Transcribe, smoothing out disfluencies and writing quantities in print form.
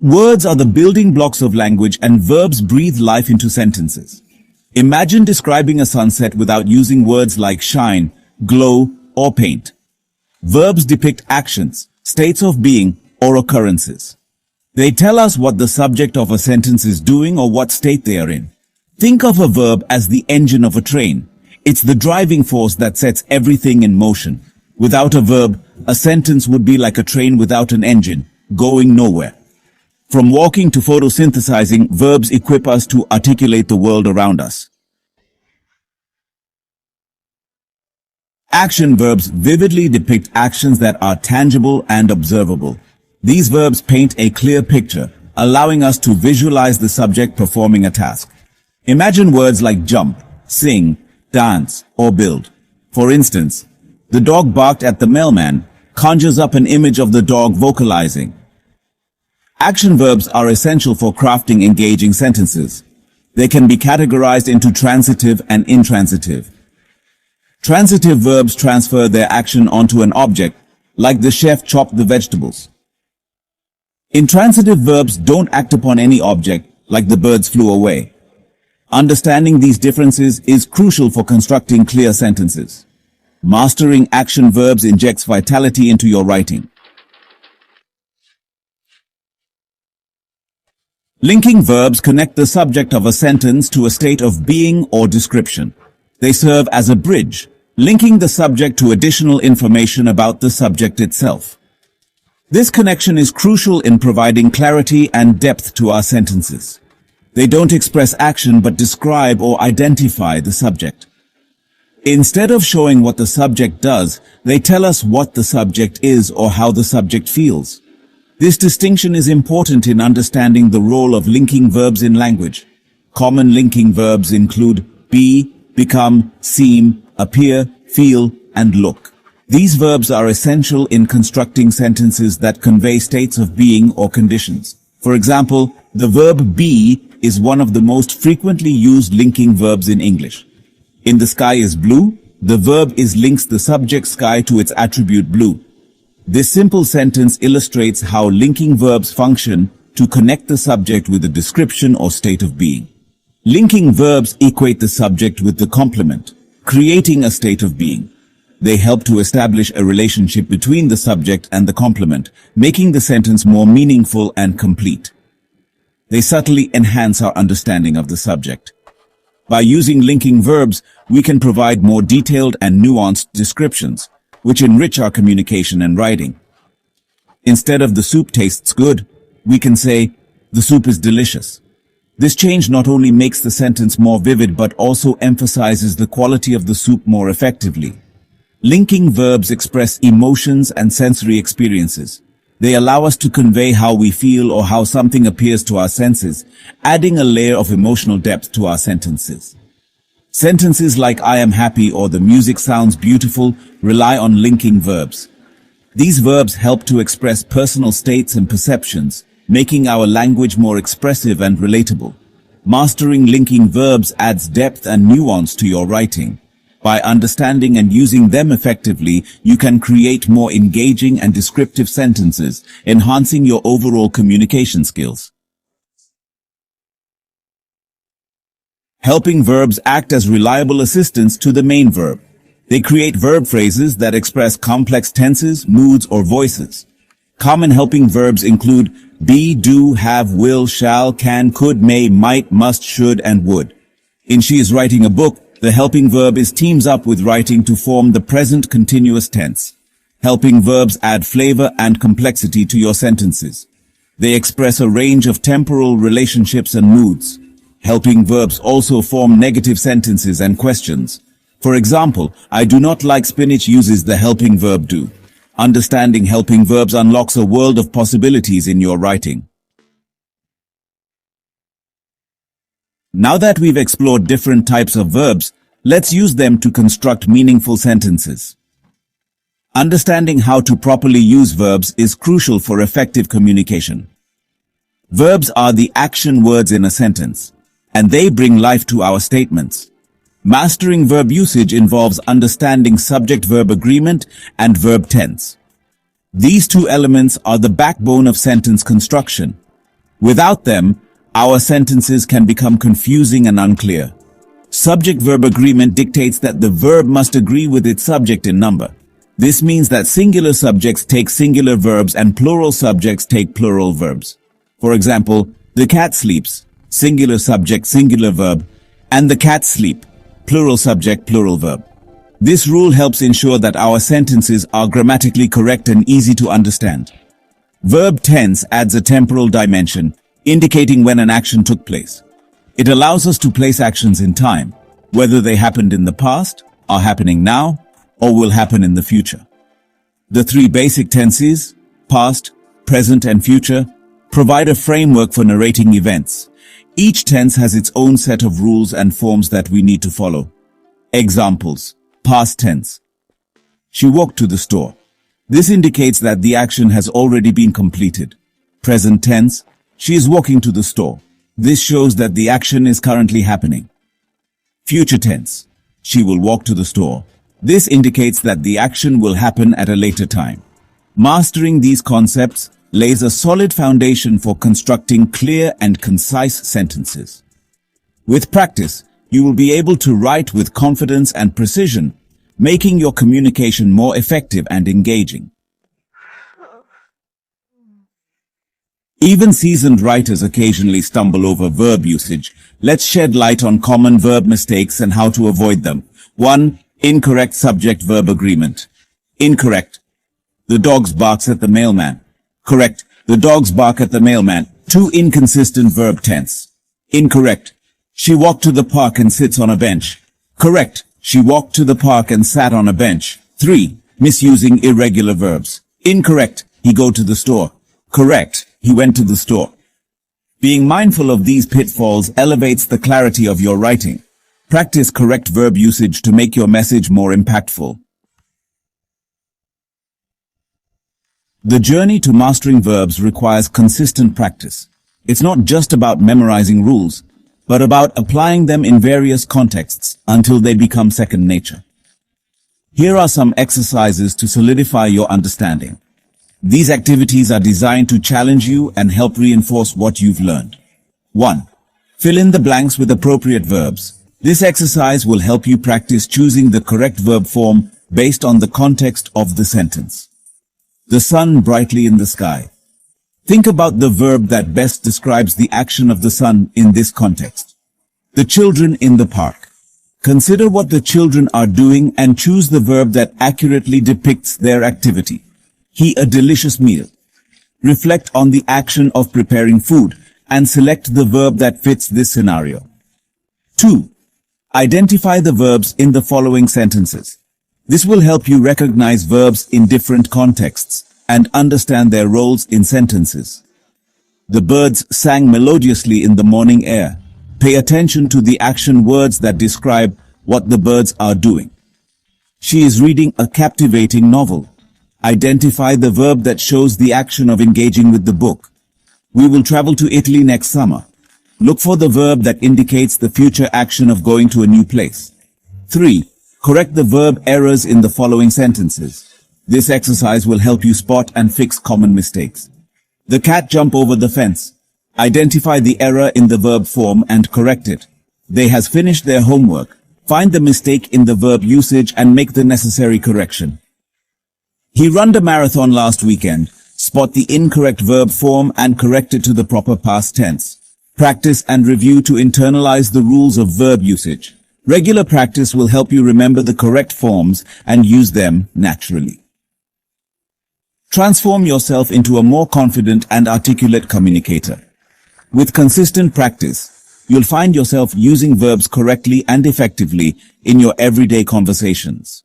Words are the building blocks of language, and verbs breathe life into sentences. Imagine describing a sunset without using words like shine, glow, or paint. Verbs depict actions, states of being, or occurrences. They tell us what the subject of a sentence is doing or what state they are in. Think of a verb as the engine of a train. It's the driving force that sets everything in motion. Without a verb, a sentence would be like a train without an engine, going nowhere. From walking to photosynthesizing, verbs equip us to articulate the world around us. Action verbs vividly depict actions that are tangible and observable. These verbs paint a clear picture, allowing us to visualize the subject performing a task. Imagine words like jump, sing, dance, or build. For instance, the dog barked at the mailman conjures up an image of the dog vocalizing. Action verbs are essential for crafting engaging sentences. They can be categorized into transitive and intransitive. Transitive verbs transfer their action onto an object, like the chef chopped the vegetables. Intransitive verbs don't act upon any object, like the birds flew away. Understanding these differences is crucial for constructing clear sentences. Mastering action verbs injects vitality into your writing. Linking verbs connect the subject of a sentence to a state of being or description. They serve as a bridge, linking the subject to additional information about the subject itself. This connection is crucial in providing clarity and depth to our sentences. They don't express action but describe or identify the subject. Instead of showing what the subject does, they tell us what the subject is or how the subject feels. This distinction is important in understanding the role of linking verbs in language. Common linking verbs include be, become, seem, appear, feel, and look. These verbs are essential in constructing sentences that convey states of being or conditions. For example, the verb be is one of the most frequently used linking verbs in English. In the sky is blue, the verb is links the subject sky to its attribute blue. This simple sentence illustrates how linking verbs function to connect the subject with a description or state of being. Linking verbs equate the subject with the complement, creating a state of being. They help to establish a relationship between the subject and the complement, making the sentence more meaningful and complete. They subtly enhance our understanding of the subject. By using linking verbs, we can provide more detailed and nuanced descriptions, which enrich our communication and writing. Instead of the soup tastes good, we can say, the soup is delicious. This change not only makes the sentence more vivid but also emphasizes the quality of the soup more effectively. Linking verbs express emotions and sensory experiences. They allow us to convey how we feel or how something appears to our senses, adding a layer of emotional depth to our sentences. Sentences like I am happy or the music sounds beautiful rely on linking verbs. These verbs help to express personal states and perceptions, making our language more expressive and relatable. Mastering linking verbs adds depth and nuance to your writing. By understanding and using them effectively, you can create more engaging and descriptive sentences, enhancing your overall communication skills. Helping verbs act as reliable assistants to the main verb. They create verb phrases that express complex tenses, moods, or voices. Common helping verbs include be, do, have, will, shall, can, could, may, might, must, should, and would. In She is writing a book, the helping verb is teams up with writing to form the present continuous tense. Helping verbs add flavor and complexity to your sentences. They express a range of temporal relationships and moods. Helping verbs also form negative sentences and questions. For example, I do not like spinach uses the helping verb do. Understanding helping verbs unlocks a world of possibilities in your writing. Now that we've explored different types of verbs, let's use them to construct meaningful sentences. Understanding how to properly use verbs is crucial for effective communication. Verbs are the action words in a sentence, and they bring life to our statements. Mastering verb usage involves understanding subject-verb agreement and verb tense. These two elements are the backbone of sentence construction. Without them, our sentences can become confusing and unclear. Subject-verb agreement dictates that the verb must agree with its subject in number. This means that singular subjects take singular verbs and plural subjects take plural verbs. For example, the cat sleeps, singular subject, singular verb, and the cats sleep, plural subject, plural verb. This rule helps ensure that our sentences are grammatically correct and easy to understand. Verb tense adds a temporal dimension, indicating when an action took place. It allows us to place actions in time, whether they happened in the past, are happening now, or will happen in the future. The three basic tenses, past, present, and future, provide a framework for narrating events. Each tense has its own set of rules and forms that we need to follow. Examples. Past tense. She walked to the store. This indicates that the action has already been completed. Present tense. She is walking to the store. This shows that the action is currently happening. Future tense. She will walk to the store. This indicates that the action will happen at a later time. Mastering these concepts lays a solid foundation for constructing clear and concise sentences. With practice, you will be able to write with confidence and precision, making your communication more effective and engaging. Even seasoned writers occasionally stumble over verb usage. Let's shed light on common verb mistakes and how to avoid them. 1. Incorrect subject-verb agreement. Incorrect. The dogs barks at the mailman. Correct. The dogs bark at the mailman. 2. Inconsistent verb tense. Incorrect. She walked to the park and sits on a bench. Correct. She walked to the park and sat on a bench. 3. Misusing irregular verbs. Incorrect. He go to the store. Correct. He went to the store. Being mindful of these pitfalls elevates the clarity of your writing. Practice correct verb usage to make your message more impactful. The journey to mastering verbs requires consistent practice. It's not just about memorizing rules, but about applying them in various contexts until they become second nature. Here are some exercises to solidify your understanding. These activities are designed to challenge you and help reinforce what you've learned. 1. Fill in the blanks with appropriate verbs. This exercise will help you practice choosing the correct verb form based on the context of the sentence. The sun brightly in the sky. Think about the verb that best describes the action of the sun in this context. The children in the park. Consider what the children are doing and choose the verb that accurately depicts their activity. He a delicious meal. Reflect on the action of preparing food and select the verb that fits this scenario. 2. Identify the verbs in the following sentences. This will help you recognize verbs in different contexts and understand their roles in sentences. The birds sang melodiously in the morning air. Pay attention to the action words that describe what the birds are doing. She is reading a captivating novel. Identify the verb that shows the action of engaging with the book. We will travel to Italy next summer. Look for the verb that indicates the future action of going to a new place. 3. Correct the verb errors in the following sentences. This exercise will help you spot and fix common mistakes. The cat jumped over the fence. Identify the error in the verb form and correct it. They has finished their homework. Find the mistake in the verb usage and make the necessary correction. He ran a marathon last weekend. Spot the incorrect verb form and correct it to the proper past tense. Practice and review to internalize the rules of verb usage. Regular practice will help you remember the correct forms and use them naturally. Transform yourself into a more confident and articulate communicator. With consistent practice, you'll find yourself using verbs correctly and effectively in your everyday conversations.